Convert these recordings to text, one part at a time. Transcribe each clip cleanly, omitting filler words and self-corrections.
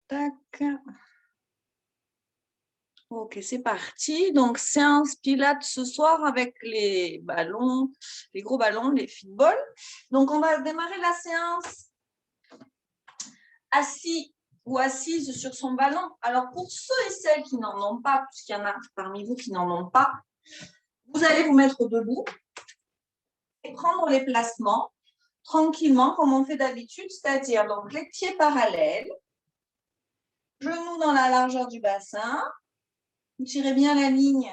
Tac. Ok, c'est parti. Donc, séance pilates ce soir avec les ballons, les gros ballons, les footballs. Donc, on va démarrer la séance assis ou assise sur son ballon. Alors, pour ceux et celles qui n'en ont pas, puisqu'il y en a parmi vous qui n'en ont pas, vous allez vous mettre debout et prendre les placements tranquillement comme on fait d'habitude, c'est-à-dire donc les pieds parallèles, genoux dans la largeur du bassin. Vous tirez bien la ligne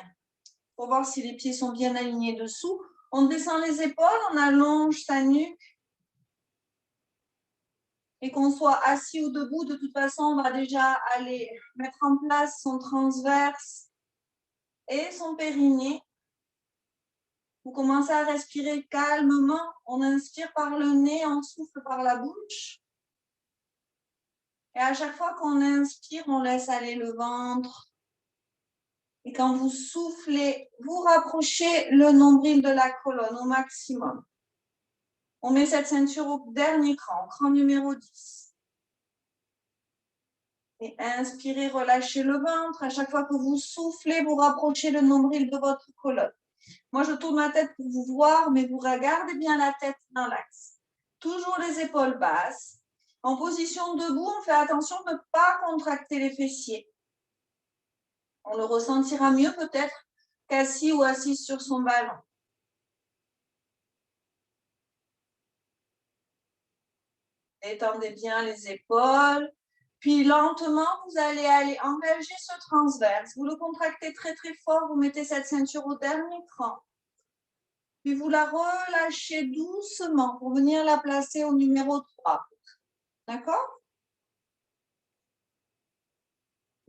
pour voir si les pieds sont bien alignés dessous. On descend les épaules, on allonge sa nuque. Et qu'on soit assis ou debout, de toute façon, on va déjà aller mettre en place son transverse et son périnée. Vous commencez à respirer calmement. On inspire par le nez, on souffle par la bouche. Et à chaque fois qu'on inspire, on laisse aller le ventre. Et quand vous soufflez, vous rapprochez le nombril de la colonne au maximum. On met cette ceinture au dernier cran, cran numéro 10. Et inspirez, relâchez le ventre. À chaque fois que vous soufflez, vous rapprochez le nombril de votre colonne. Moi, je tourne ma tête pour vous voir, mais vous regardez bien la tête dans l'axe. Toujours les épaules basses. En position debout, on fait attention de ne pas contracter les fessiers. On le ressentira mieux peut-être qu'assis ou assise sur son ballon. Étendez bien les épaules. Puis lentement, vous allez aller engager ce transverse. Vous le contractez très très fort. Vous mettez cette ceinture au dernier cran. Puis vous la relâchez doucement pour venir la placer au numéro 3. D'accord?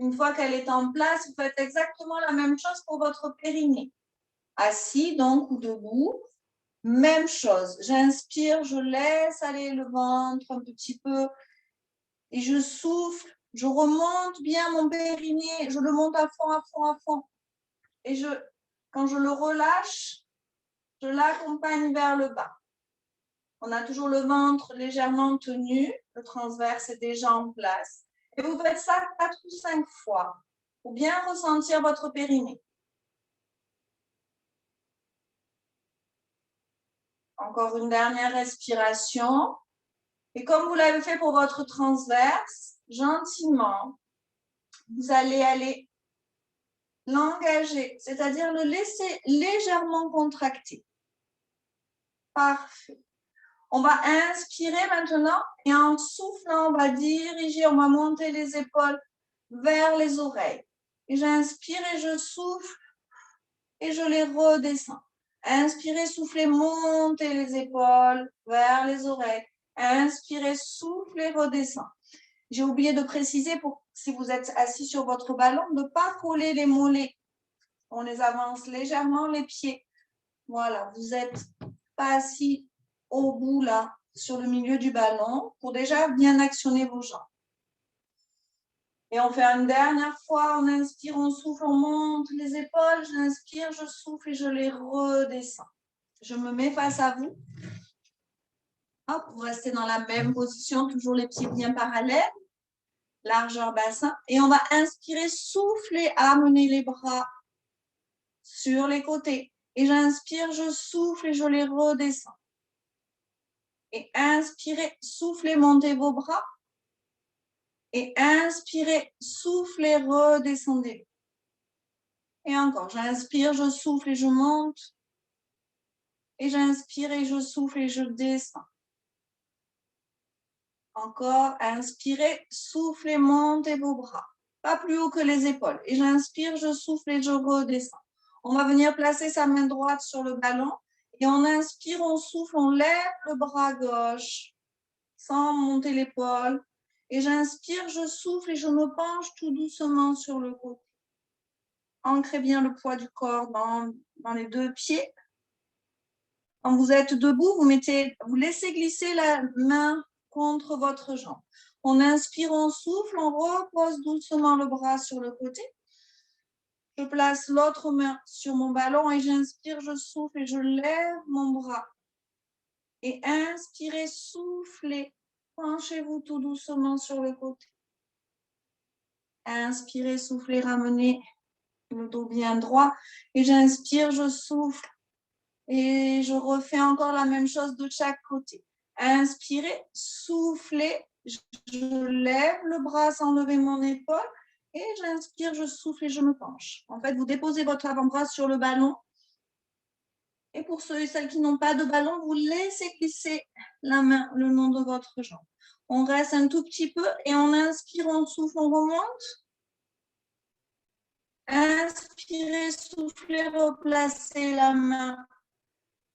Une fois qu'elle est en place, vous faites exactement la même chose pour votre périnée. Assis donc ou debout. Même chose. J'inspire, je laisse aller le ventre un petit peu et je souffle. Je remonte bien mon périnée. Je le monte à fond, à fond, à fond. Et quand je le relâche, je l'accompagne vers le bas. On a toujours le ventre légèrement tenu. Le transverse est déjà en place. Et vous faites ça 4 ou 5 fois pour bien ressentir votre périnée. Encore une dernière respiration. Et comme vous l'avez fait pour votre transverse, gentiment, vous allez aller l'engager, c'est-à-dire le laisser légèrement contracter. Parfait. On va inspirer maintenant et en soufflant, on va diriger, on va monter les épaules vers les oreilles. Et j'inspire et je souffle et je les redescends. Inspirez, soufflez, montez les épaules vers les oreilles. Inspirez, soufflez, redescends. J'ai oublié de préciser, si vous êtes assis sur votre ballon, de ne pas coller les mollets. On les avance légèrement les pieds. Voilà, vous n'êtes pas assis au bout là, sur le milieu du ballon, pour déjà bien actionner vos jambes. Et on fait une dernière fois, on inspire, on souffle, on monte les épaules, j'inspire, je souffle et je les redescends. Je me mets face à vous. Hop, vous restez dans la même position, toujours les pieds bien parallèles, largeur bassin. Et on va inspirer, souffler, amener les bras sur les côtés. Et j'inspire, je souffle et je les redescends. Et inspirez, soufflez, montez vos bras. Et inspirez, soufflez, redescendez. Et encore, j'inspire, je souffle et je monte. Et j'inspire et je souffle et je descends. Encore, inspirez, soufflez, montez vos bras. Pas plus haut que les épaules. Et j'inspire, je souffle et je redescends. On va venir placer sa main droite sur le ballon. Et on inspire, on souffle, on lève le bras gauche sans monter l'épaule. Et j'inspire, je souffle et je me penche tout doucement sur le côté. Ancrez bien le poids du corps dans les deux pieds. Quand vous êtes debout, vous laissez glisser la main contre votre jambe. On inspire, on souffle, on repose doucement le bras sur le côté. Je place l'autre main sur mon ballon et j'inspire, je souffle et je lève mon bras. Et inspirez, soufflez, penchez-vous tout doucement sur le côté. Inspirez, soufflez, ramenez le dos bien droit. Et j'inspire, je souffle. Et je refais encore la même chose de chaque côté. Inspirez, soufflez, je lève le bras sans lever mon épaule. Et j'inspire, je souffle et je me penche. En fait, vous déposez votre avant-bras sur le ballon. Et pour ceux et celles qui n'ont pas de ballon, vous laissez glisser la main le long de votre jambe. On reste un tout petit peu et on inspire, on souffle, on remonte. Inspirez, soufflez, replacez la main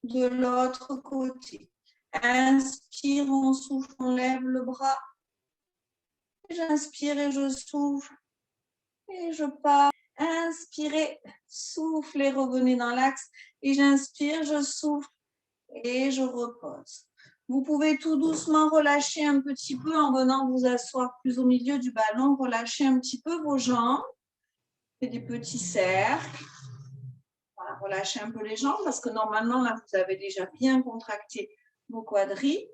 de l'autre côté. Inspire, on souffle, on lève le bras. J'inspire et je souffle et je pars. Inspirez, soufflez, revenez dans l'axe. Et j'inspire, je souffle et je repose. Vous pouvez tout doucement relâcher un petit peu en venant vous asseoir plus au milieu du ballon. Relâchez un petit peu vos jambes. Faites des petits cercles. Voilà, relâchez un peu les jambes parce que normalement, là, vous avez déjà bien contracté vos quadris.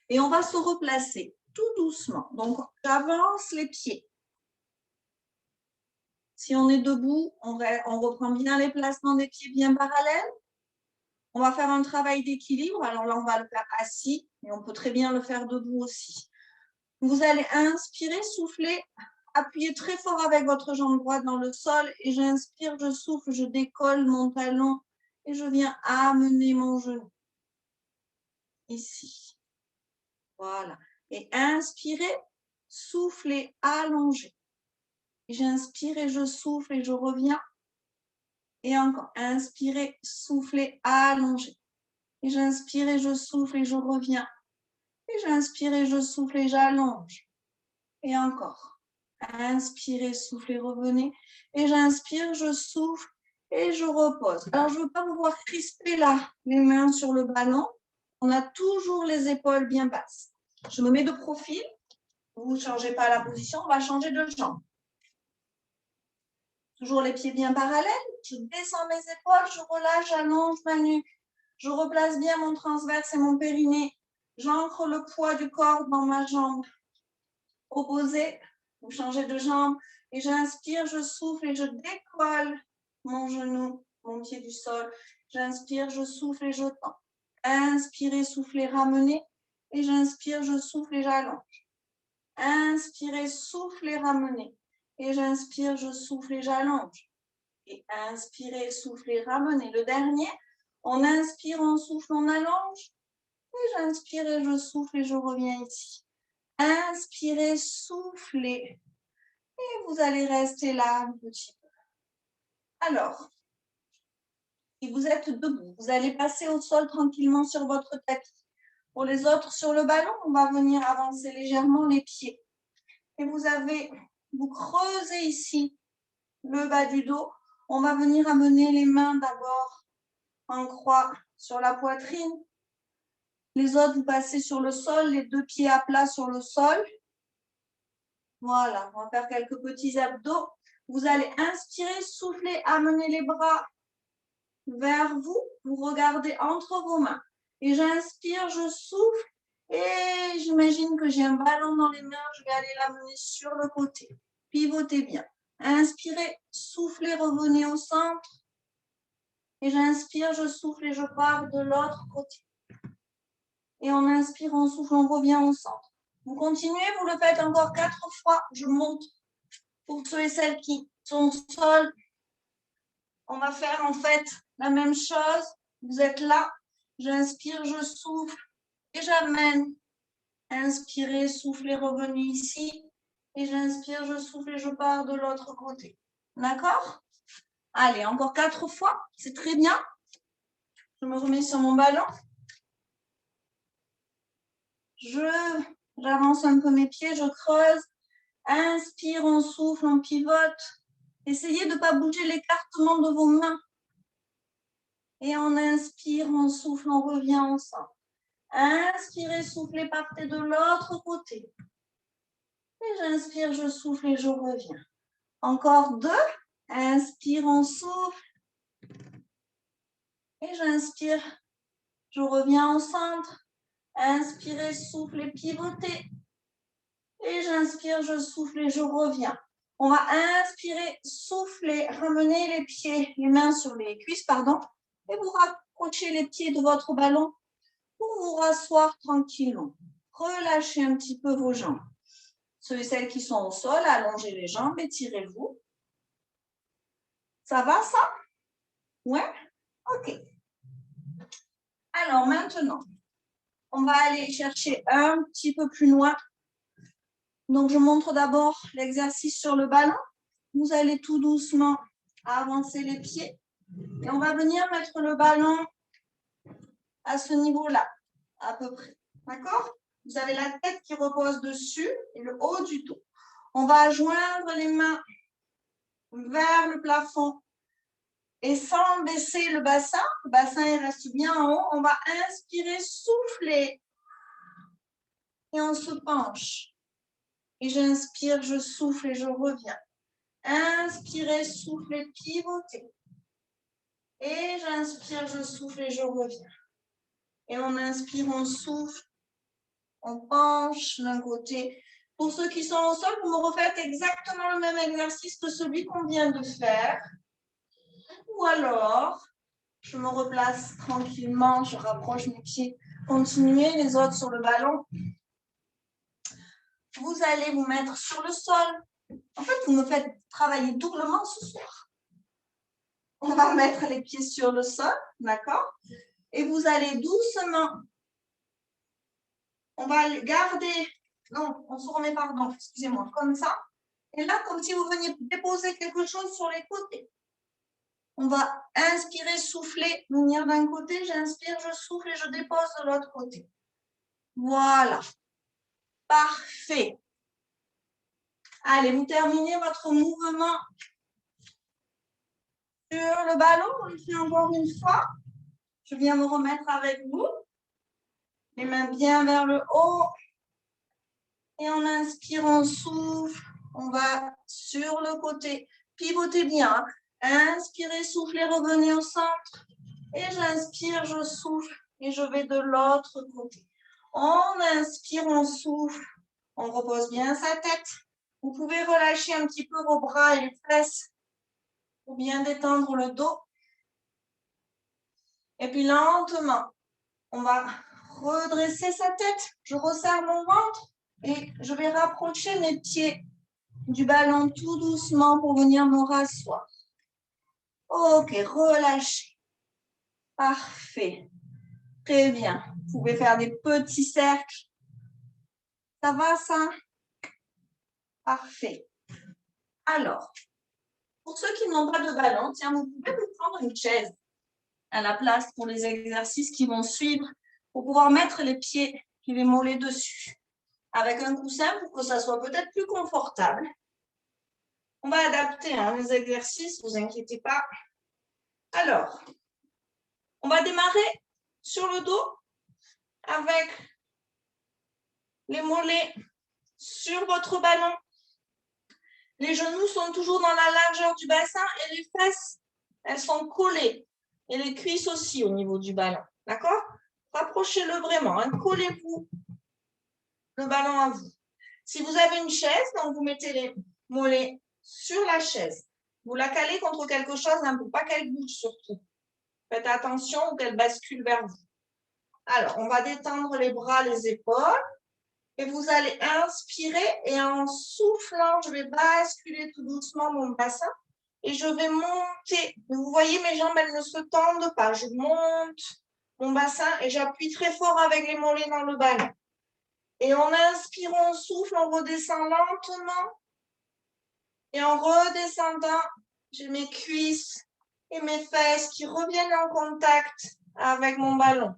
Et on va se replacer tout doucement. Donc, j'avance les pieds. Si on est debout, on reprend bien les placements des pieds bien parallèles. On va faire un travail d'équilibre. Alors là, on va le faire assis, mais on peut très bien le faire debout aussi. Vous allez inspirer, souffler, appuyez très fort avec votre jambe droite dans le sol. Et j'inspire, je souffle, je décolle mon talon et je viens amener mon genou. Ici. Voilà. Et inspirez, soufflez, allongez. J'inspire et je souffle et je reviens. Et encore, inspirez, soufflez, allongez. Et j'inspire et je souffle et je reviens. Et j'inspire et je souffle et j'allonge. Et encore. Inspirez, soufflez, revenez. Et j'inspire, je souffle et je repose. Alors, je ne veux pas vous voir crisper là les mains sur le ballon. On a toujours les épaules bien basses. Je me mets de profil. Vous ne changez pas la position, on va changer de jambe. Toujours les pieds bien parallèles. Je descends mes épaules, je relâche, j'allonge ma nuque. Je replace bien mon transverse et mon périnée. J'ancre le poids du corps dans ma jambe opposée. Vous changez de jambe. Et j'inspire, je souffle et je décolle mon genou, mon pied du sol. J'inspire, je souffle et je tends. Inspirez, soufflez, ramenez. Et j'inspire, je souffle et j'allonge. Inspirez, soufflez, ramenez. Et j'inspire, je souffle et j'allonge. Et inspirez, soufflez, ramenez. Le dernier, on inspire, on souffle, on allonge. Et j'inspire et je souffle et je reviens ici. Inspirez, soufflez. Et vous allez rester là un petit peu. Alors, si vous êtes debout, vous allez passer au sol tranquillement sur votre tapis. Pour les autres sur le ballon, on va venir avancer légèrement les pieds. Et vous creusez ici le bas du dos. On va venir amener les mains d'abord en croix sur la poitrine. Les autres, vous passez sur le sol, les deux pieds à plat sur le sol. Voilà, on va faire quelques petits abdos. Vous allez inspirer, souffler, amener les bras vers vous. Vous regardez entre vos mains. Et j'inspire, je souffle. Et j'imagine que j'ai un ballon dans les mains. Je vais aller l'amener sur le côté. Pivotez bien. Inspirez, soufflez, revenez au centre. Et j'inspire, je souffle et je pars de l'autre côté. Et on inspire, on souffle, on revient au centre. Vous continuez, vous le faites encore 4 fois. Je monte pour ceux et celles qui sont au sol. On va faire en fait la même chose. Vous êtes là. J'inspire, je souffle et j'amène. Inspirez, soufflez, revenez ici. Et j'inspire, je souffle et je pars de l'autre côté. D'accord? Allez, encore 4 fois. C'est très bien. Je me remets sur mon ballon. J'avance un peu mes pieds, je creuse. Inspire, on souffle, on pivote. Essayez de ne pas bouger l'écartement de vos mains. Et on inspire, on souffle, on revient ensemble. Inspirez, soufflez, partez de l'autre côté. Et j'inspire, je souffle et je reviens. Encore 2. Inspire, on souffle. Et j'inspire, je reviens au centre. Inspirez, soufflez, pivotez. Et j'inspire, je souffle et je reviens. On va inspirer, souffler, ramener les pieds, les mains sur les cuisses, pardon, et vous rapprochez les pieds de votre ballon pour vous rasseoir tranquillement. Relâchez un petit peu vos jambes. Ceux et celles qui sont au sol, allongez les jambes, étirez-vous. Ça va, ça? Ouais? Ok. Alors, maintenant, on va aller chercher un petit peu plus loin. Donc, je montre d'abord l'exercice sur le ballon. Vous allez tout doucement avancer les pieds. Et on va venir mettre le ballon à ce niveau-là, à peu près. D'accord? Vous avez la tête qui repose dessus et le haut du dos. On va joindre les mains vers le plafond et sans baisser le bassin il reste bien en haut. On va inspirer, souffler et on se penche. Et j'inspire, je souffle et je reviens. Inspirez, soufflez, pivotez. Et j'inspire, je souffle et je reviens. Et on inspire, on souffle, on penche d'un côté. Pour ceux qui sont au sol, vous me refaites exactement le même exercice que celui qu'on vient de faire. Ou alors, je me replace tranquillement, je rapproche mes pieds. Continuez, les autres sur le ballon. Vous allez vous mettre sur le sol. En fait, vous me faites travailler doublement ce soir. On va mettre les pieds sur le sol, d'accord? Et vous allez doucement. On va garder. Non, on se remet, pardon, excusez-moi, comme ça. Et là, comme si vous veniez déposer quelque chose sur les côtés. On va inspirer, souffler, venir d'un côté, j'inspire, je souffle et je dépose de l'autre côté. Voilà. Parfait. Allez, vous terminez votre mouvement sur le ballon. On le fait encore une fois. Je viens me remettre avec vous. Les mains bien vers le haut. Et on inspire, on souffle. On va sur le côté. Pivotez bien. Inspirez, soufflez, revenez au centre. Et j'inspire, je souffle et je vais de l'autre côté. On inspire, on souffle. On repose bien sa tête. Vous pouvez relâcher un petit peu vos bras et les fesses pour bien détendre le dos. Et puis lentement, on va redresser sa tête. Je resserre mon ventre et je vais rapprocher mes pieds du ballon tout doucement pour venir me rasseoir. Ok, relâchez. Parfait. Très bien. Vous pouvez faire des petits cercles. Ça va, ça? Parfait. Alors, pour ceux qui n'ont pas de ballon, tiens, vous pouvez vous prendre une chaise à la place pour les exercices qui vont suivre pour pouvoir mettre les pieds et les mollets dessus. Avec un coussin pour que ça soit peut-être plus confortable. On va adapter les exercices, ne vous inquiétez pas. Alors, on va démarrer sur le dos avec les mollets sur votre ballon. Les genoux sont toujours dans la largeur du bassin et les fesses, elles sont collées. Et les cuisses aussi au niveau du ballon. D'accord? Rapprochez-le vraiment. Collez-vous le ballon à vous. Si vous avez une chaise, donc vous mettez les mollets sur la chaise. Vous la calez contre quelque chose pour pas qu'elle bouge surtout. Faites attention ou qu'elle bascule vers vous. Alors, on va détendre les bras, les épaules. Et vous allez inspirer et en soufflant, je vais basculer tout doucement mon bassin et je vais monter. Vous voyez, mes jambes, elles ne se tendent pas. Je monte mon bassin et j'appuie très fort avec les mollets dans le ballon. Et en inspirant, on souffle, on redescend lentement. Et en redescendant, j'ai mes cuisses et mes fesses qui reviennent en contact avec mon ballon.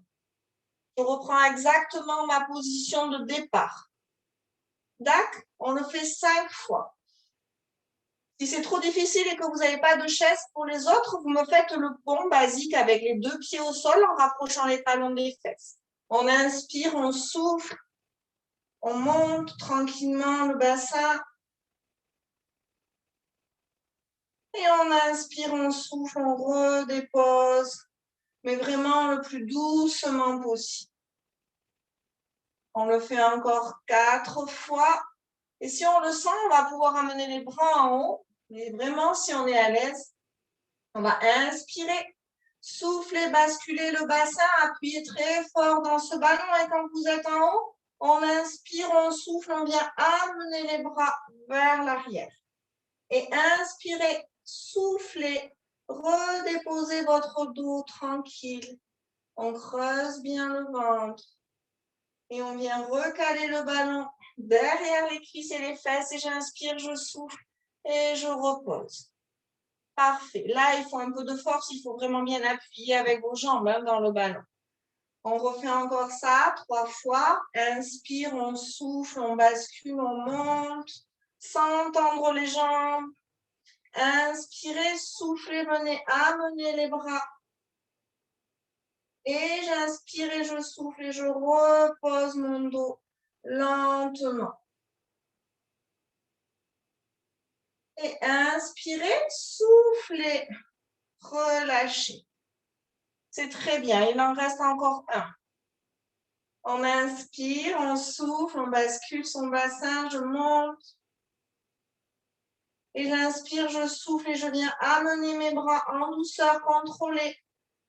Je reprends exactement ma position de départ. D'accord? On le fait 5 fois. Si c'est trop difficile et que vous n'avez pas de chaise pour les autres, vous me faites le pont basique avec les 2 pieds au sol en rapprochant les talons des fesses. On inspire, on souffle, on monte tranquillement le bassin. Et on inspire, on souffle, on redépose, mais vraiment le plus doucement possible. On le fait encore 4 fois. Et si on le sent, on va pouvoir amener les bras en haut. Mais vraiment, si on est à l'aise, on va inspirer, souffler, basculer le bassin, appuyer très fort dans ce ballon. Et quand vous êtes en haut, on inspire, on souffle, on vient amener les bras vers l'arrière. Et inspirez, soufflez, redéposez votre dos tranquille. On creuse bien le ventre. Et on vient recaler le ballon derrière les cuisses et les fesses. Et j'inspire, je souffle et je repose. Parfait. Là, il faut un peu de force. Il faut vraiment bien appuyer avec vos jambes dans le ballon. On refait encore ça 3 fois. Inspire, on souffle, on bascule, on monte sans tendre les jambes. Inspirez, soufflez, venez amener les bras. Et j'inspire et je souffle et je repose mon dos lentement. Et inspirez, soufflez, relâchez. C'est très bien, il en reste encore un. On inspire, on souffle, on bascule son bassin, je monte. Et j'inspire, je souffle et je viens amener mes bras en douceur, contrôlés.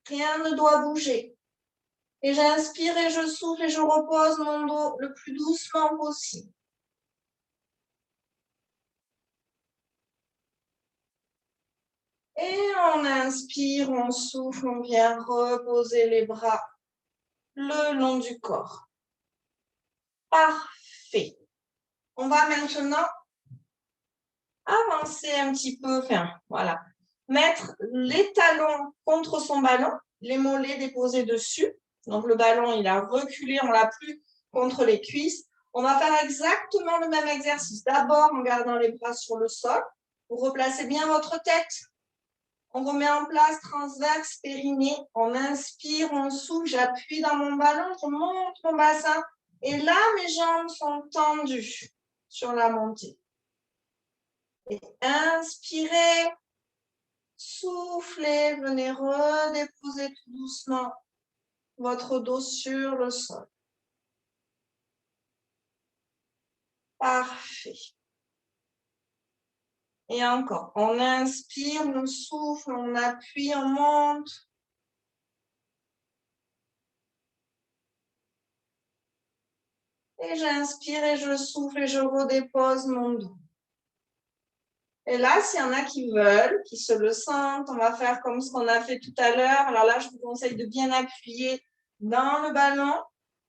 Rien ne doit bouger. Et j'inspire et je souffle et je repose mon dos le plus doucement possible. Et on inspire, on souffle, on vient reposer les bras le long du corps. Parfait. On va maintenant avancer un petit peu, voilà. Mettre les talons contre son ballon, les mollets déposés dessus. Donc le ballon, il a reculé, on ne l'a plus contre les cuisses. On va faire exactement le même exercice. D'abord, en gardant les bras sur le sol. Vous replacez bien votre tête. On remet en place transverse, périnée. On inspire, on souffle, j'appuie dans mon ballon, je monte mon bassin. Et là, mes jambes sont tendues sur la montée. Et inspirez, soufflez, venez redéposer tout doucement votre dos sur le sol. Parfait. Et encore, on inspire, on souffle, on appuie, on monte. Et j'inspire et je souffle et je redépose mon dos. Et là, s'il y en a qui veulent, qui se le sentent, on va faire comme ce qu'on a fait tout à l'heure. Alors là, je vous conseille de bien appuyer dans le ballon.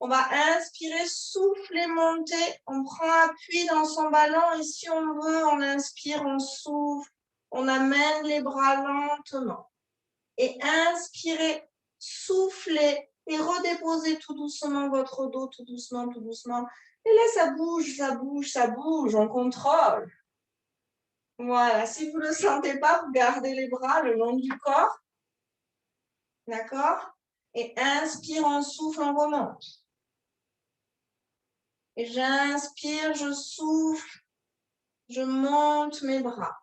On va inspirer, souffler, monter. On prend appui dans son ballon et si on veut, on inspire, on souffle. On amène les bras lentement. Et inspirez, soufflez et redéposez tout doucement votre dos, tout doucement, tout doucement. Et là, ça bouge, ça bouge, ça bouge. On contrôle. Voilà, si vous ne le sentez pas, vous gardez les bras le long du corps. D'accord? Et inspire, on souffle, on remonte. Et j'inspire, je souffle, je monte mes bras.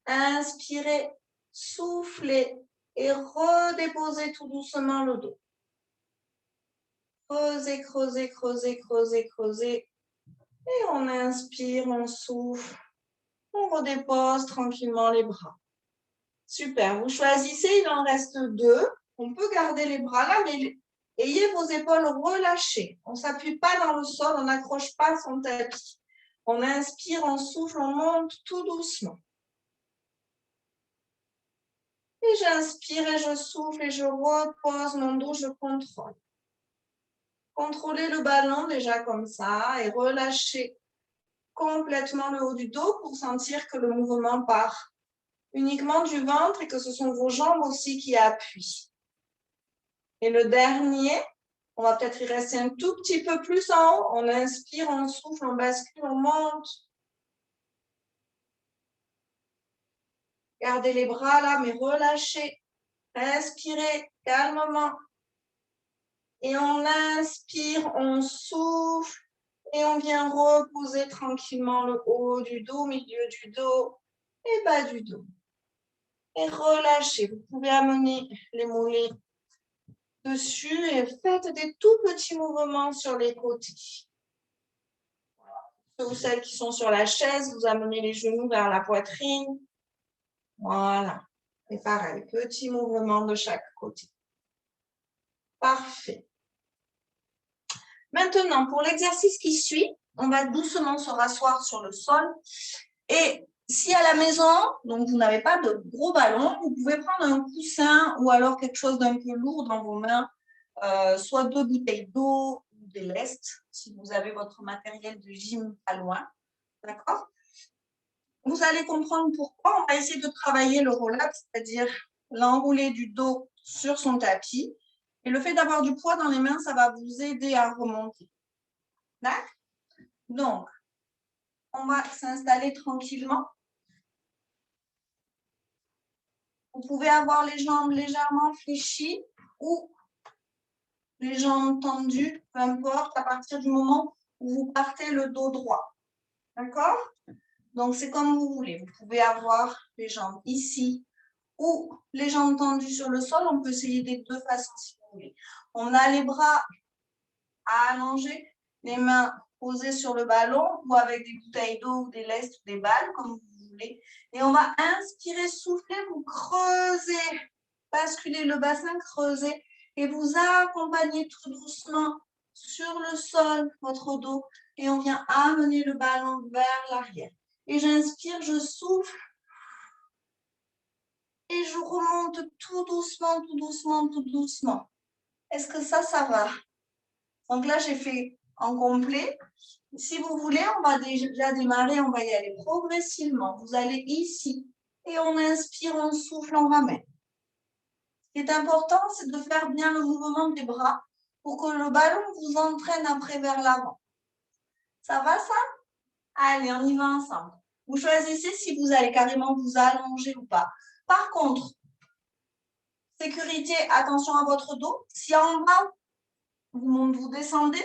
Inspirez, soufflez et redéposez tout doucement le dos. Creusez, creusez, creusez, creusez, creusez. Et on inspire, on souffle, on redépose tranquillement les bras. Super, vous choisissez, il en reste 2. On peut garder les bras là, mais ayez vos épaules relâchées. On ne s'appuie pas dans le sol, on n'accroche pas son tapis. On inspire, on souffle, on monte tout doucement. Et j'inspire et je souffle et je repose mon dos, je contrôle. Contrôlez le ballon déjà comme ça et relâchez complètement le haut du dos pour sentir que le mouvement part uniquement du ventre et que ce sont vos jambes aussi qui appuient. Et le dernier, on va peut-être y rester un tout petit peu plus en haut. On inspire, on souffle, on bascule, on monte. Gardez les bras là, mais relâchez. Inspirez calmement. Et on inspire, on souffle. Et on vient reposer tranquillement le haut du dos, milieu du dos et bas du dos. Et relâchez. Vous pouvez amener les mollets dessus et faites des tout petits mouvements sur les côtés. Ceux ou celles qui sont sur la chaise, vous amenez les genoux vers la poitrine. Voilà. Et pareil, petit mouvement de chaque côté. Parfait. Maintenant, pour l'exercice qui suit, on va doucement se rasseoir sur le sol. Et si à la maison, donc vous n'avez pas de gros ballon, vous pouvez prendre un coussin ou alors quelque chose d'un peu lourd dans vos mains, soit 2 bouteilles d'eau ou des lestes, si vous avez votre matériel de gym pas loin. D'accord? Vous allez comprendre pourquoi. On va essayer de travailler le roll-up, c'est-à-dire l'enroulé du dos sur son tapis. Et le fait d'avoir du poids dans les mains, ça va vous aider à remonter. D'accord? Donc, on va s'installer tranquillement. Vous pouvez avoir les jambes légèrement fléchies ou les jambes tendues, peu importe, à partir du moment où vous partez le dos droit. D'accord? Donc, c'est comme vous voulez. Vous pouvez avoir les jambes ici ou les jambes tendues sur le sol. On peut essayer des deux façons si vous voulez. On a les bras à allonger, les mains posées sur le ballon ou avec des bouteilles d'eau ou des lestes ou des balles, comme vous voulez. Et on va inspirer, souffler, vous creusez, basculer le bassin, creuser et vous accompagner tout doucement sur le sol, votre dos. Et on vient amener le ballon vers l'arrière. Et j'inspire, je souffle. Et je remonte tout doucement, tout doucement, tout doucement. Est-ce que ça va? Donc là, j'ai fait en complet. Si vous voulez, on va déjà démarrer, on va y aller progressivement. Vous allez ici et on inspire, on souffle, on ramène. Ce qui est important, c'est de faire bien le mouvement des bras pour que le ballon vous entraîne après vers l'avant. Ça va ça? Allez, on y va ensemble. Vous choisissez si vous allez carrément vous allonger ou pas. Par contre, sécurité, attention à votre dos. Si en bas, vous descendez.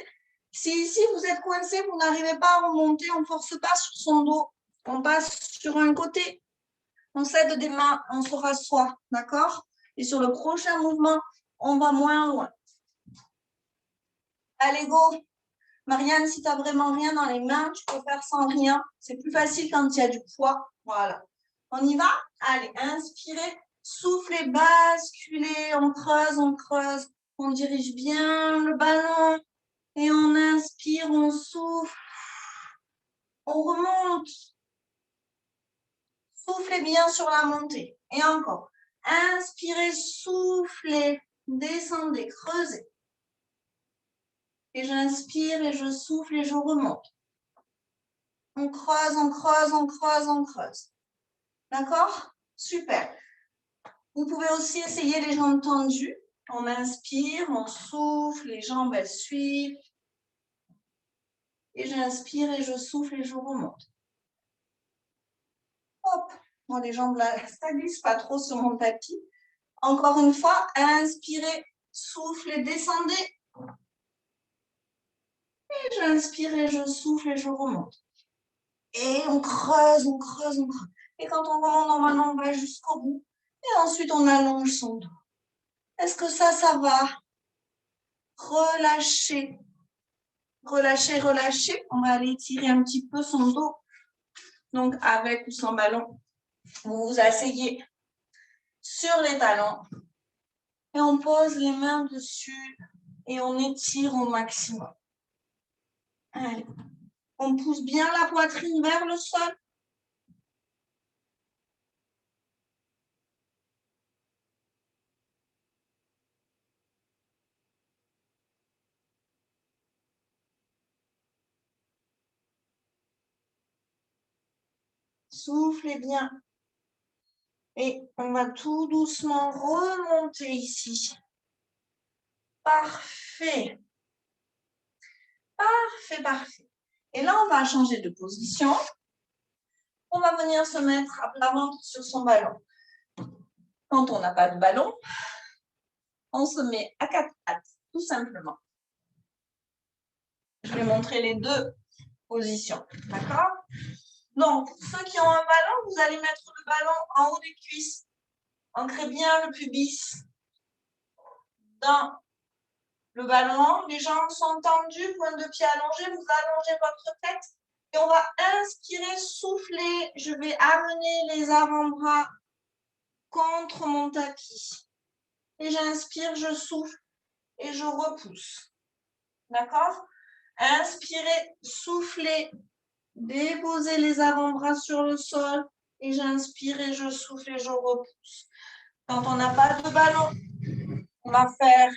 Si ici, vous êtes coincé, vous n'arrivez pas à remonter, on ne force pas sur son dos. On passe sur un côté. On s'aide des mains, on se rassoit. D'accord? Et sur le prochain mouvement, on va moins loin. Allez, go! Marianne, si tu n'as vraiment rien dans les mains, tu peux faire sans rien. C'est plus facile quand il y a du poids. Voilà. On y va? Allez, inspirez, soufflez, basculez, on creuse. On dirige bien le ballon. Et on inspire, on souffle. On remonte. Soufflez bien sur la montée. Et encore. Inspirez, soufflez, descendez, creusez. Et j'inspire et je souffle et je remonte. On creuse, on creuse, on creuse, on creuse. D'accord? Super. Vous pouvez aussi essayer les jambes tendues. On inspire, on souffle, les jambes, elles suivent. Et j'inspire et je souffle et je remonte. Hop. Bon, les jambes là, ça glisse pas trop sur mon tapis. Encore une fois, inspirez, soufflez, descendez. Et j'inspire et je souffle et je remonte. Et on creuse, on creuse, on creuse. Et quand on remonte, normalement, on va jusqu'au bout. Et ensuite, on allonge son dos. Est-ce que ça va? Relâchez. Relâchez, relâchez. On va aller tirer un petit peu son dos. Donc, avec ou sans ballon, vous vous asseyez sur les talons. Et on pose les mains dessus. Et on étire au maximum. Allez. On pousse bien la poitrine vers le sol. Soufflez bien. Et on va tout doucement remonter ici. Parfait. Parfait, parfait. Et là, on va changer de position. On va venir se mettre à plat ventre sur son ballon. Quand on n'a pas de ballon, on se met à quatre pattes, tout simplement. Je vais montrer les deux positions. D'accord? Donc, pour ceux qui ont un ballon, vous allez mettre le ballon en haut des cuisses. Ancrez bien le pubis dans le ballon. Les jambes sont tendues, pointe de pied allongée. Vous allongez votre tête Et on va inspirer, souffler. Je vais amener les avant-bras contre mon tapis. Et j'inspire, je souffle et je repousse. D'accord? Inspirez, soufflez, déposez les avant-bras sur le sol et j'inspire et je souffle et je repousse. Quand on n'a pas de ballon, on va faire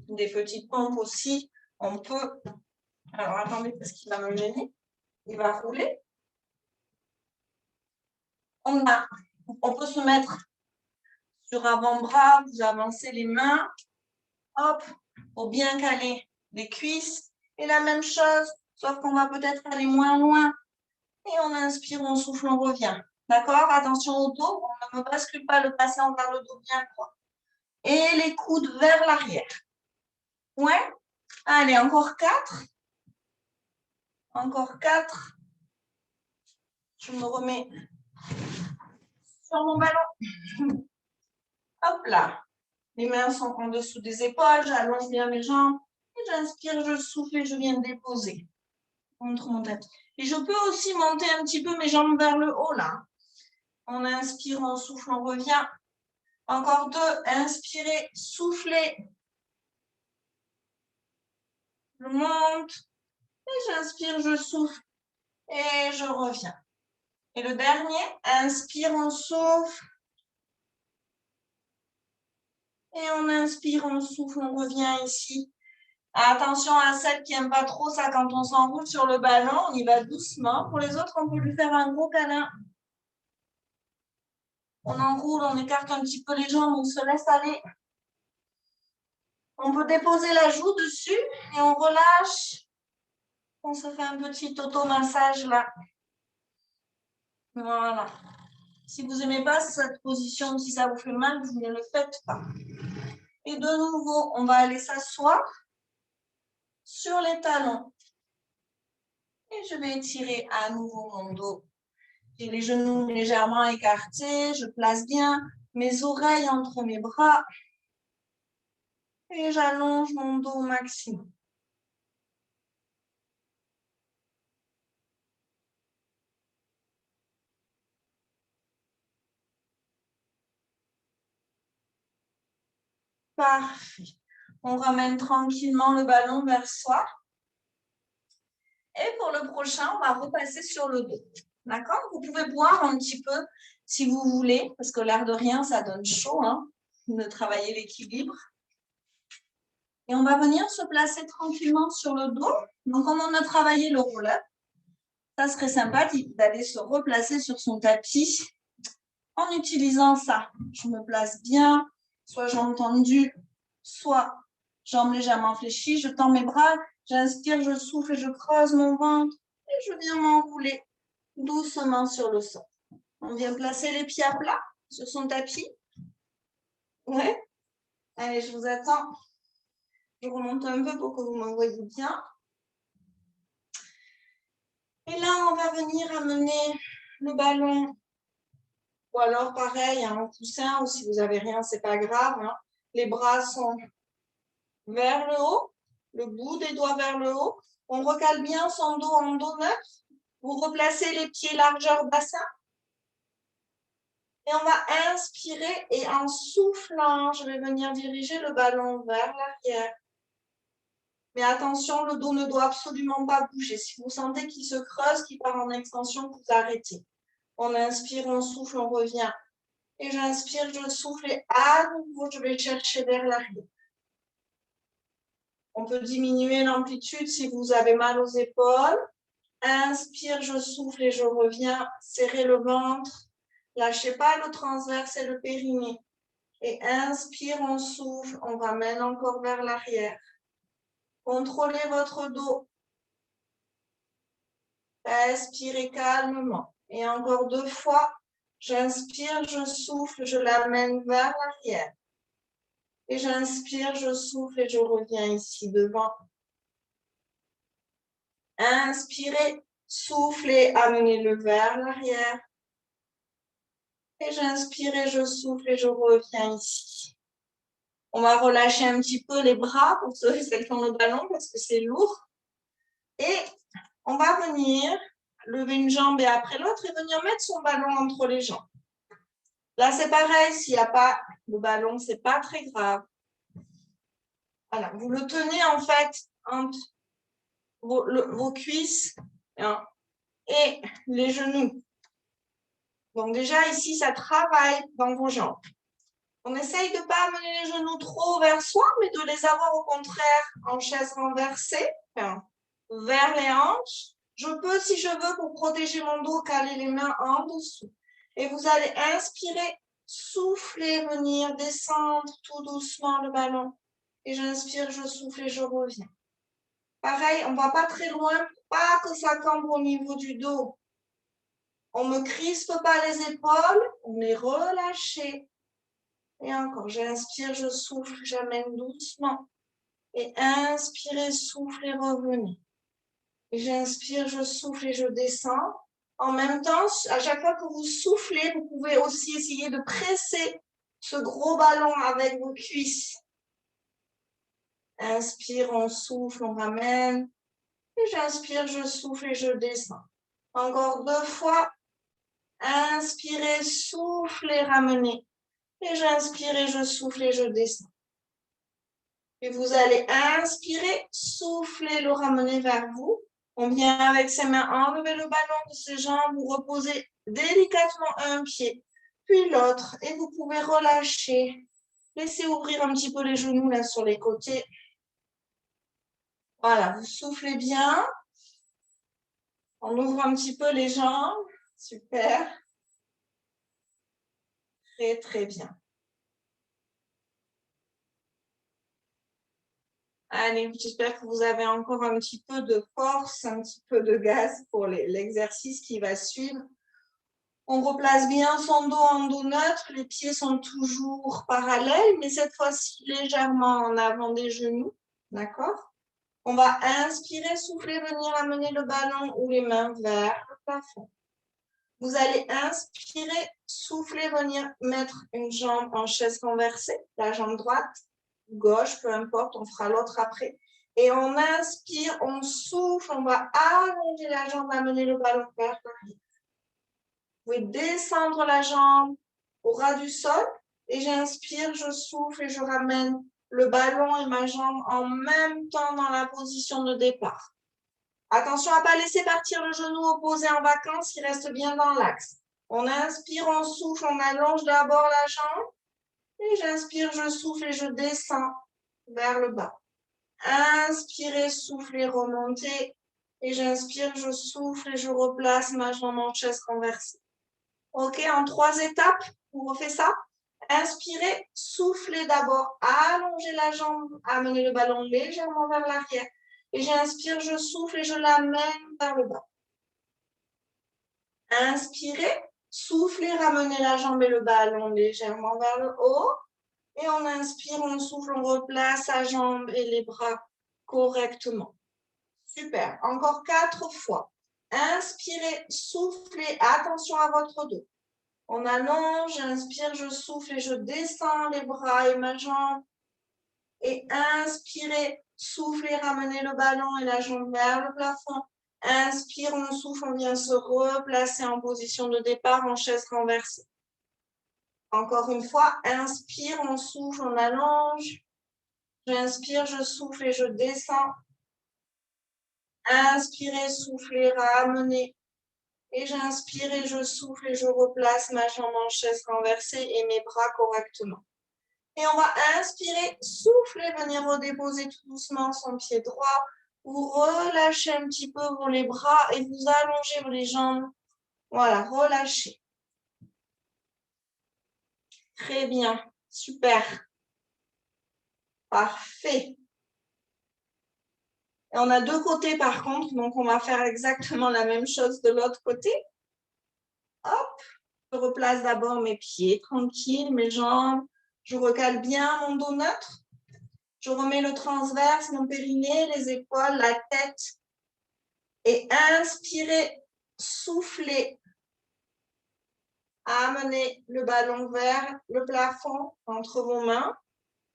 des petites pompes aussi. On peut... Alors, attendez, parce qu'il va me gêner. Il va rouler. On peut se mettre sur avant-bras, vous avancez les mains. Hop, pour bien caler les cuisses. Et la même chose, sauf qu'on va peut-être aller moins loin. Et on inspire, on souffle, on revient. D'accord? Attention au dos, on ne bascule pas le bassin vers le dos bien droit. Et les coudes vers l'arrière. Ouais? Allez, encore 4. Encore 4. Je me remets sur mon ballon. Hop là. Les mains sont en dessous des épaules, j'allonge bien mes jambes. Et j'inspire, je souffle et je viens déposer contre mon tapis. Et je peux aussi monter un petit peu mes jambes vers le haut là. On inspire, on souffle, on revient. Encore 2. Inspirez, soufflez. Je monte. Et j'inspire, je souffle. Et je reviens. Et le dernier, inspire, on souffle. Et on inspire, on souffle, on revient ici. Attention à celle qui n'aime pas trop ça quand on s'enroule sur le ballon. On y va doucement. Pour les autres, on peut lui faire un gros câlin. On enroule, on écarte un petit peu les jambes, on se laisse aller. On peut déposer la joue dessus et on relâche. On se fait un petit auto-massage là. Voilà. Si vous n'aimez pas cette position, si ça vous fait mal, vous ne le faites pas. Et de nouveau, on va aller s'asseoir sur les talons. Et je vais étirer à nouveau mon dos. J'ai les genoux légèrement écartés. Je place bien mes oreilles entre mes bras. Et j'allonge mon dos au maximum. Parfait. On ramène tranquillement le ballon vers soi. Et pour le prochain, on va repasser sur le dos. D'accord? Vous pouvez boire un petit peu si vous voulez, parce que l'air de rien, ça donne chaud, hein, de travailler l'équilibre. Et on va venir se placer tranquillement sur le dos. Donc, comme on a travaillé le roll-up, ça serait sympa d'aller se replacer sur son tapis en utilisant ça. Je me place bien, soit jambes tendues, soit jambes légèrement fléchies. Je tends mes bras, j'inspire, je souffle et je creuse mon ventre et je viens m'enrouler doucement sur le sol. On vient placer les pieds à plat sur son tapis. Ouais. Allez, je vous attends. Je remonte un peu pour que vous me voyez bien. Et là, on va venir amener le ballon. Ou alors, pareil, un coussin, ou si vous n'avez rien, ce n'est pas grave. Hein. Les bras sont vers le haut, le bout des doigts vers le haut. On recale bien son dos en dos neutre. Vous replacez les pieds largeur bassin. Et on va inspirer et en soufflant, je vais venir diriger le ballon vers l'arrière. Mais attention, le dos ne doit absolument pas bouger. Si vous sentez qu'il se creuse, qu'il part en extension, vous arrêtez. On inspire, on souffle, on revient. Et j'inspire, je souffle et à nouveau, je vais chercher vers l'arrière. On peut diminuer l'amplitude si vous avez mal aux épaules. Inspire, je souffle et je reviens. Serrez le ventre. Lâchez pas le transverse et le périnée. Et inspire, on souffle, on ramène encore vers l'arrière. Contrôlez votre dos. Expirez calmement. Et encore 2 fois. J'inspire, je souffle, je l'amène vers l'arrière. Et j'inspire, je souffle et je reviens ici devant. Inspirez, soufflez, amenez-le vers l'arrière. Et j'inspire et je souffle et je reviens ici. On va relâcher un petit peu les bras pour ceux qui ont le ballon parce que c'est lourd. Et on va venir lever une jambe et après l'autre et venir mettre son ballon entre les jambes. Là, c'est pareil, s'il n'y a pas le ballon, ce n'est pas très grave. Voilà, vous le tenez en fait entre vos cuisses et les genoux. Donc déjà, ici, ça travaille dans vos jambes. On essaye de ne pas amener les genoux trop vers soi, mais de les avoir au contraire en chaise renversée, vers les hanches. Je peux, si je veux, pour protéger mon dos, caler les mains en dessous. Et vous allez inspirer, souffler, venir descendre tout doucement le ballon. Et j'inspire, je souffle et je reviens. Pareil, on ne va pas très loin, pas que ça cambre au niveau du dos. On ne me crispe pas les épaules, on est relâché. Et encore, j'inspire, je souffle, j'amène doucement. Et inspirez, soufflez, revenez. Et j'inspire, je souffle et je descends. En même temps, à chaque fois que vous soufflez, vous pouvez aussi essayer de presser ce gros ballon avec vos cuisses. Inspire, on souffle, on ramène. Et j'inspire, je souffle et je descends. Encore 2 fois. Inspirez, soufflez, ramenez. Et j'inspire et je souffle et je descends. Et vous allez inspirer, souffler, le ramener vers vous. On vient avec ses mains enlever le ballon de ses jambes, vous reposez délicatement un pied, puis l'autre, et vous pouvez relâcher. Laissez ouvrir un petit peu les genoux là sur les côtés. Voilà, vous soufflez bien. On ouvre un petit peu les jambes. Super. Très, très bien. Allez, j'espère que vous avez encore un petit peu de force, un petit peu de gaz pour l'exercice qui va suivre. On replace bien son dos en dos neutre. Les pieds sont toujours parallèles, mais cette fois-ci légèrement en avant des genoux. D'accord? On va inspirer, souffler, venir amener le ballon ou les mains vers le plafond. Vous allez inspirer, souffler, venir mettre une jambe en chaise renversée, la jambe droite, gauche, peu importe, on fera l'autre après. Et on inspire, on souffle, on va allonger la jambe, amener le ballon vers l'arrière. Vous pouvez descendre la jambe au ras du sol et j'inspire, je souffle et je ramène le ballon et ma jambe en même temps dans la position de départ. Attention à ne pas laisser partir le genou opposé en vacances, il reste bien dans l'axe. On inspire, on souffle, on allonge d'abord la jambe. Et j'inspire, je souffle et je descends vers le bas. Inspirez, soufflez, remontez. Et j'inspire, je souffle et je replace ma jambe en chaise renversée. OK, en 3 étapes, on refait ça. Inspirez, soufflez d'abord, allongez la jambe, amenez le ballon légèrement vers l'arrière. Et j'inspire, je souffle et je l'amène vers le bas. Inspirez, soufflez, ramenez la jambe et le ballon légèrement vers le haut. Et on inspire, on souffle, on replace la jambe et les bras correctement. Super. Encore 4 fois. Inspirez, soufflez, attention à votre dos. On allonge, j'inspire, je souffle et je descends les bras et ma jambe. Et inspirez, soufflez, ramenez le ballon et la jambe vers le plafond. Inspire, on souffle, on vient se replacer en position de départ en chaise renversée. Encore une fois, inspire, on souffle, on allonge. J'inspire, je souffle et je descends. Inspirez, soufflez, ramenez. Et j'inspire et je souffle et je replace ma jambe en chaise renversée et mes bras correctement. Et on va inspirer, souffler, venir redéposer tout doucement son pied droit. Vous relâchez un petit peu les bras et vous allongez les jambes. Voilà, relâchez. Très bien, super. Parfait. Et on a 2 côtés par contre, donc on va faire exactement la même chose de l'autre côté. Hop, je replace d'abord mes pieds tranquilles, mes jambes. Je recale bien mon dos neutre. Je remets le transverse, mon périnée, les épaules, la tête. Et inspirez, soufflez. Amenez le ballon vers le plafond entre vos mains.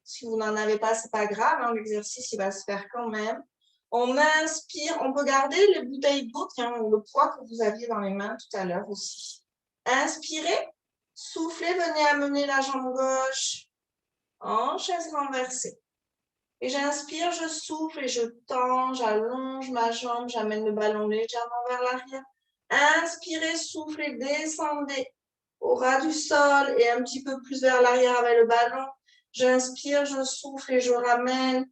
Si vous n'en avez pas, ce n'est pas grave, hein, l'exercice il va se faire quand même. On inspire, on peut garder les bouteilles d'eau, tiens, le poids que vous aviez dans les mains tout à l'heure aussi. Inspirez, soufflez, venez amener la jambe gauche en chaise renversée. Et j'inspire, je souffle et je tends, j'allonge ma jambe, j'amène le ballon légèrement vers l'arrière. Inspirez, soufflez, descendez au ras du sol et un petit peu plus vers l'arrière avec le ballon. J'inspire, je souffle et je ramène.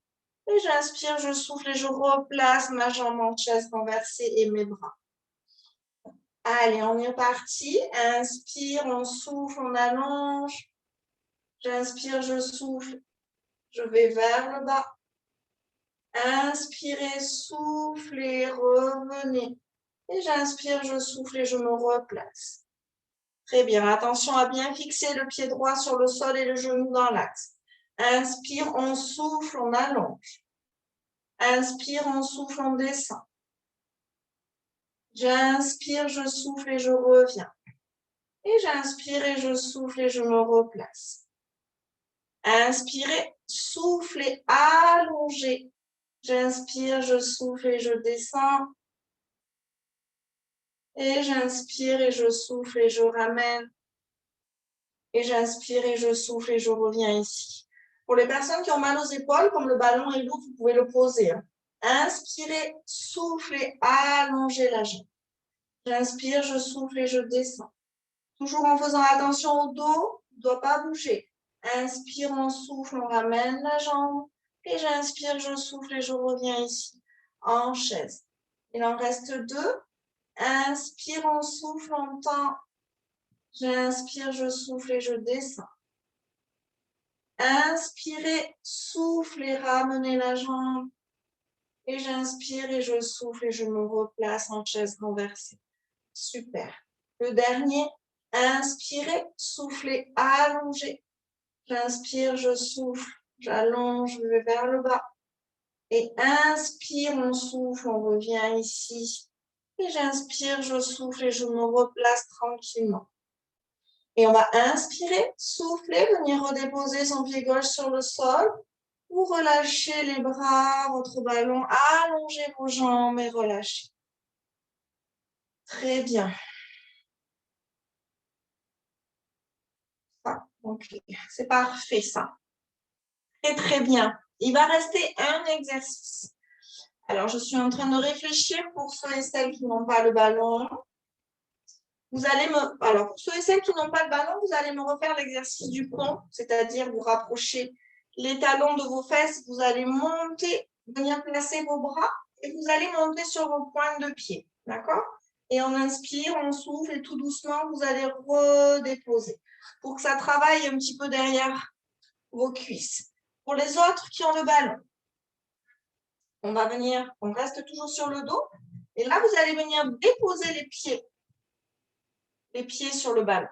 Et j'inspire, je souffle et je replace ma jambe en chaise renversée et mes bras. Allez, on est parti. Inspire, on souffle, on allonge. J'inspire, je souffle. Je vais vers le bas. Inspirez, soufflez, revenez. Et j'inspire, je souffle et je me replace. Très bien. Attention à bien fixer le pied droit sur le sol et le genou dans l'axe. Inspire, on souffle, on allonge. Inspire, on souffle, on descend. J'inspire, je souffle et je reviens. Et j'inspire et je souffle et je me replace. Inspirez, soufflez, allongez. J'inspire, je souffle et je descends. Et j'inspire et je souffle et je ramène. Et j'inspire et je souffle et je reviens ici. Pour les personnes qui ont mal aux épaules, comme le ballon est lourd, vous pouvez le poser. Inspirez, soufflez, allongez la jambe. J'inspire, je souffle et je descends. Toujours en faisant attention au dos, il ne doit pas bouger. Inspire, on souffle, on ramène la jambe. Et j'inspire, je souffle et je reviens ici, en chaise. Il en reste 2. Inspire, on souffle, on tend. J'inspire, je souffle et je descends. Inspirez, soufflez, ramenez la jambe. Et j'inspire et je souffle et je me replace en chaise renversée. Super. Le dernier, inspirez, soufflez, allongez. J'inspire, je souffle, j'allonge, je vais vers le bas. Et inspire, on souffle, on revient ici. Et j'inspire, je souffle et je me replace tranquillement. Et on va inspirer, souffler, venir redéposer son pied gauche sur le sol. Vous relâchez les bras, votre ballon, allongez vos jambes et relâchez. Très bien. Ok, c'est parfait ça. Très, très bien. Il va rester un exercice. Alors, je suis en train de réfléchir pour ceux et celles qui n'ont pas le ballon. Alors, pour ceux et celles qui n'ont pas le ballon, vous allez me refaire l'exercice du pont, c'est-à-dire vous rapprocher les talons de vos fesses, vous allez monter, venir placer vos bras et vous allez monter sur vos pointes de pied. D'accord? Et on inspire, on souffle et tout doucement, vous allez redéposer pour que ça travaille un petit peu derrière vos cuisses. Pour les autres qui ont le ballon, on reste toujours sur le dos. Et là, vous allez venir déposer les pieds sur le ballon.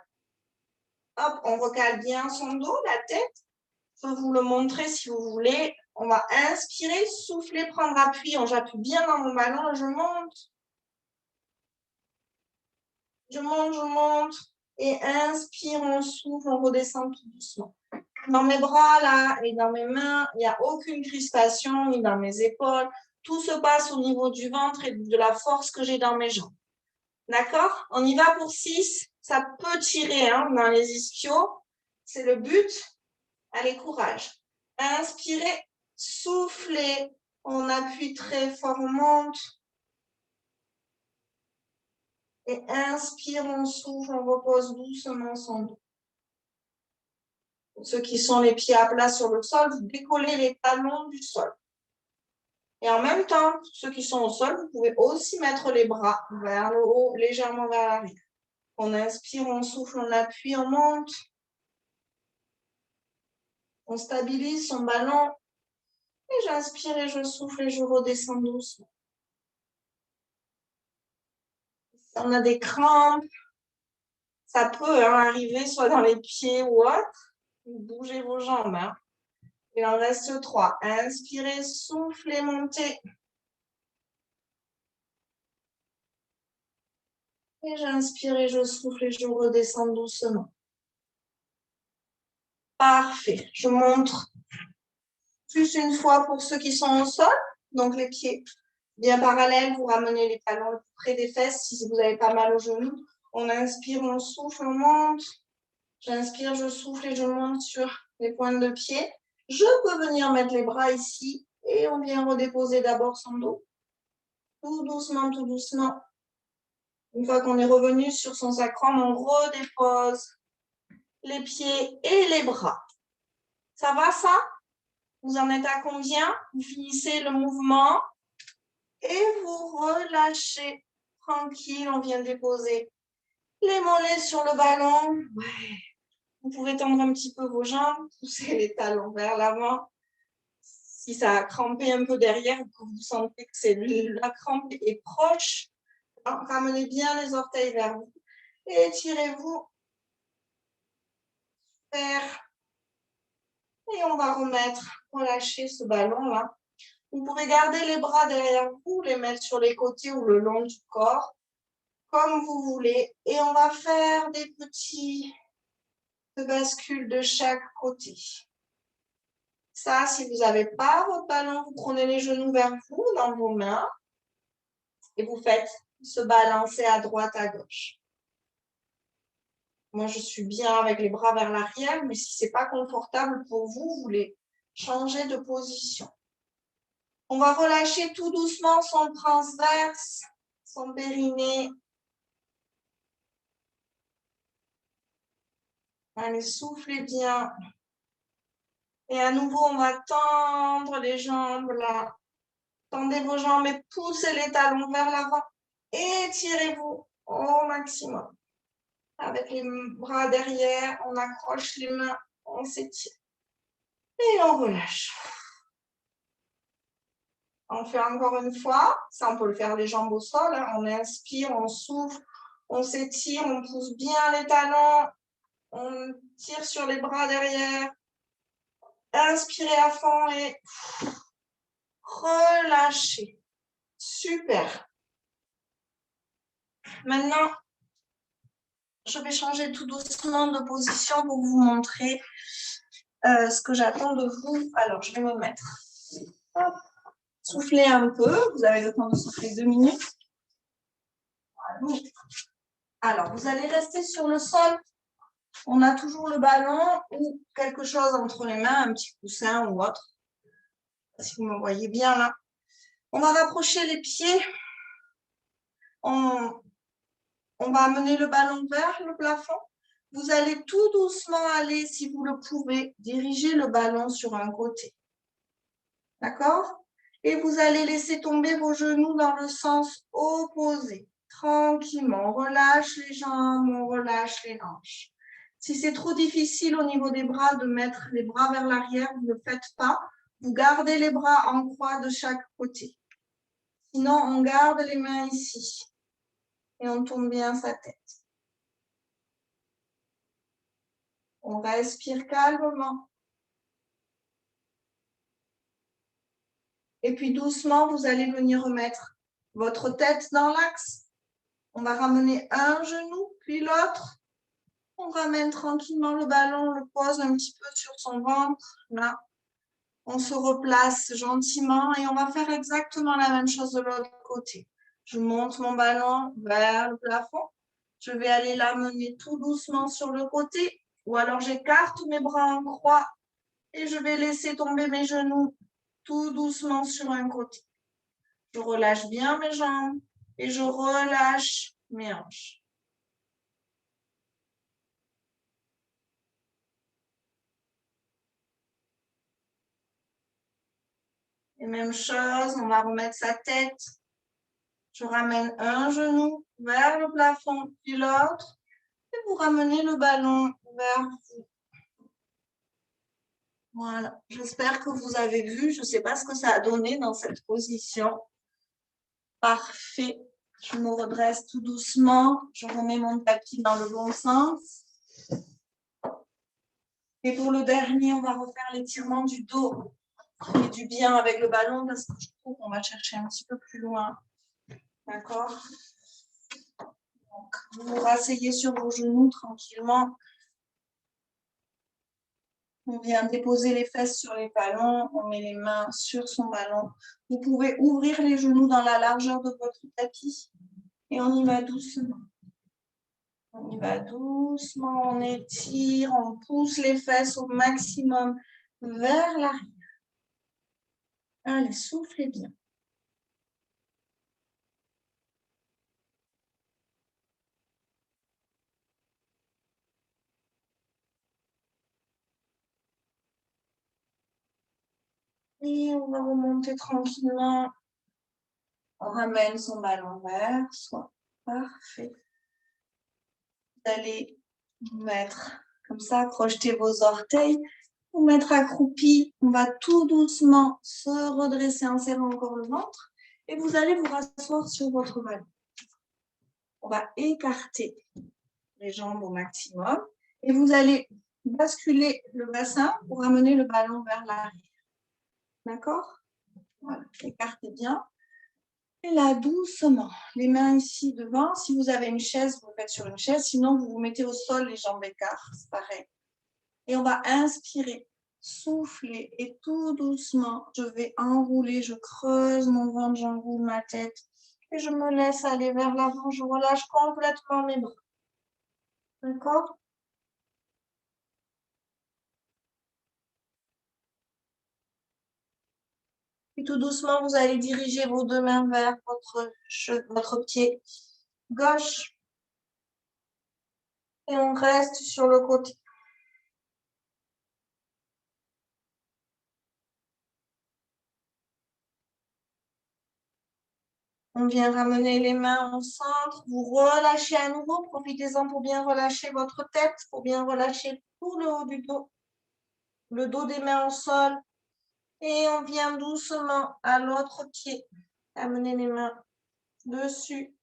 Hop, on recale bien son dos, la tête. Je peux vous le montrer si vous voulez. On va inspirer, souffler, prendre appui. J'appuie bien dans mon ballon, je monte. Je monte, je monte. Et inspire, on souffle, on redescend tout doucement. Dans mes bras, là, et dans mes mains, il n'y a aucune crispation, ni dans mes épaules. Tout se passe au niveau du ventre et de la force que j'ai dans mes jambes. D'accord? On y va pour 6. Ça peut tirer dans les ischios. C'est le but. Allez, courage. Inspirez, soufflez. On appuie très fort, on monte. Et inspire, on souffle, on repose doucement son dos. Pour ceux qui sont les pieds à plat sur le sol, vous décollez les talons du sol. Et en même temps, ceux qui sont au sol, vous pouvez aussi mettre les bras vers le haut, légèrement vers l'arrière. On inspire, on souffle, on appuie, on monte. On stabilise son ballon. Et j'inspire et je souffle et je redescends doucement. Si on a des crampes, ça peut arriver soit dans les pieds ou autre. Bougez vos jambes. Il en reste 3. Inspirez, soufflez, montez. Et j'inspire et je souffle et je redescends doucement. Parfait. Je montre plus une fois pour ceux qui sont au sol. Donc, les pieds bien parallèles, vous ramenez les talons le plus près des fesses si vous avez pas mal aux genoux. On inspire, on souffle, on monte. J'inspire, je souffle et je monte sur les pointes de pied. Je peux venir mettre les bras ici et on vient redéposer d'abord son dos. Tout doucement, tout doucement. Une fois qu'on est revenu sur son sacrum, on redépose les pieds et les bras. Ça va ça? Vous en êtes à combien? Vous finissez le mouvement et vous relâchez. Tranquille, on vient déposer les mollets sur le ballon. Ouais. Vous pouvez tendre un petit peu vos jambes, pousser les talons vers l'avant. Si ça a crampé un peu derrière, que vous sentez que la crampe est proche, ramenez bien les orteils vers vous. Et étirez-vous vers. Et on va relâcher ce ballon-là. Vous pourrez garder les bras derrière vous, les mettre sur les côtés ou le long du corps, comme vous voulez. Et on va faire des petits bascules de chaque côté. Ça, si vous n'avez pas votre ballon, vous prenez les genoux vers vous, dans vos mains, et vous faites se balancer à droite, à gauche. Moi, je suis bien avec les bras vers l'arrière, mais si ce n'est pas confortable pour vous, vous voulez changer de position. On va relâcher tout doucement son transverse, son périnée. Allez, soufflez bien. Et à nouveau, on va tendre les jambes là. Tendez vos jambes et poussez les talons vers l'avant. Étirez-vous au maximum. Avec les bras derrière, on accroche les mains, on s'étire. Et on relâche. On fait encore une fois. Ça, on peut le faire les jambes au sol. Hein. On inspire, on souffle, on s'étire, on pousse bien les talons. On tire sur les bras derrière. Inspirez à fond et relâchez. Super. Maintenant, je vais changer tout doucement de position pour vous montrer ce que j'attends de vous. Alors, je vais me mettre. Hop. Soufflez un peu. Vous avez le temps de souffler 2 minutes. Voilà. Alors, vous allez rester sur le sol. On a toujours le ballon ou quelque chose entre les mains, un petit coussin ou autre. Si vous me voyez bien là. On va rapprocher les pieds. On va amener le ballon vers le plafond. Vous allez tout doucement aller, si vous le pouvez, diriger le ballon sur un côté. D'accord? Et vous allez laisser tomber vos genoux dans le sens opposé. Tranquillement, on relâche les jambes, on relâche les hanches. Si c'est trop difficile au niveau des bras de mettre les bras vers l'arrière, vous ne le faites pas. Vous gardez les bras en croix de chaque côté. Sinon, on garde les mains ici. Et on tourne bien sa tête. On respire calmement. Et puis doucement, vous allez venir remettre votre tête dans l'axe. On va ramener un genou, puis l'autre. On ramène tranquillement le ballon, on le pose un petit peu sur son ventre. Là, on se replace gentiment et on va faire exactement la même chose de l'autre côté. Je monte mon ballon vers le plafond. Je vais aller l'amener tout doucement sur le côté. Ou alors j'écarte mes bras en croix et je vais laisser tomber mes genoux tout doucement sur un côté. Je relâche bien mes jambes et je relâche mes hanches. Et même chose, on va remettre sa tête. Je ramène un genou vers le plafond, puis l'autre. Et vous ramenez le ballon vers vous. Voilà, j'espère que vous avez vu. Je ne sais pas ce que ça a donné dans cette position. Parfait. Je me redresse tout doucement. Je remets mon tapis dans le bon sens. Et pour le dernier, on va refaire l'étirement du dos. Ça fait du bien avec le ballon parce que je trouve qu'on va chercher un petit peu plus loin. D'accord? Donc, vous vous rasseyez sur vos genoux tranquillement. On vient déposer les fesses sur les ballons, on met les mains sur son ballon. Vous pouvez ouvrir les genoux dans la largeur de votre tapis et on y va doucement. On y va doucement, on étire, on pousse les fesses au maximum vers l'arrière. Allez, soufflez bien. Et on va remonter tranquillement. On ramène son ballon vers soi. Parfait. Vous allez vous mettre comme ça, crocheter vos orteils. Vous mettre accroupi. On va tout doucement se redresser en serrant encore le ventre. Et vous allez vous rasseoir sur votre ballon. On va écarter les jambes au maximum. Et vous allez basculer le bassin pour amener le ballon vers l'arrière. D'accord? Voilà, écartez bien. Et là, doucement, les mains ici devant. Si vous avez une chaise, vous le faites sur une chaise. Sinon, vous vous mettez au sol, les jambes écartes. C'est pareil. Et on va inspirer, souffler. Et tout doucement, je vais enrouler. Je creuse mon ventre, j'enroule ma tête. Et je me laisse aller vers l'avant. Je relâche complètement mes bras. D'accord? Et tout doucement, vous allez diriger vos deux mains vers votre pied gauche. Et on reste sur le côté. On vient ramener les mains au centre. Vous relâchez à nouveau. Profitez-en pour bien relâcher votre tête, pour bien relâcher tout le haut du dos. Le dos des mains au sol. Et on vient doucement à l'autre pied. Amenez les mains dessus.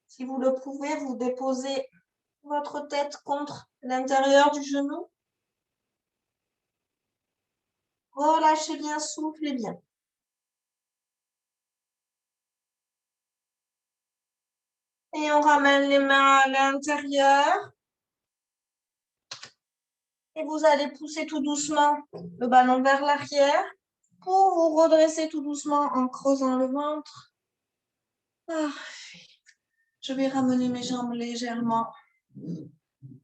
Si vous le pouvez, vous déposez votre tête contre l'intérieur du genou. Relâchez bien, soufflez bien. Et on ramène les mains à l'intérieur. Et vous allez pousser tout doucement le ballon vers l'arrière pour vous redresser tout doucement en creusant le ventre. Parfait. Je vais ramener mes jambes légèrement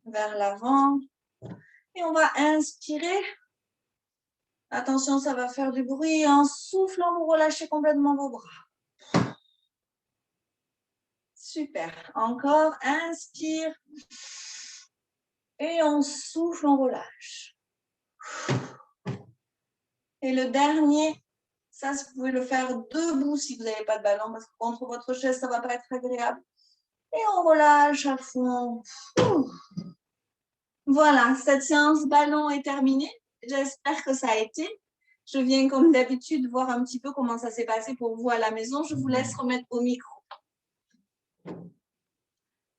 vers l'avant. Et on va inspirer. Attention, ça va faire du bruit. En soufflant, vous relâchez complètement vos bras. Super. Encore, inspire. Et on souffle, on relâche. Et le dernier, ça, vous pouvez le faire debout si vous n'avez pas de ballon, parce que contre votre chaise, ça ne va pas être agréable. Et on relâche à fond. Voilà, cette séance ballon est terminée. J'espère que ça a été. Je viens comme d'habitude voir un petit peu comment ça s'est passé pour vous à la maison. Je vous laisse remettre au micro.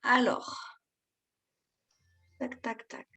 Alors, tac, tac, tac.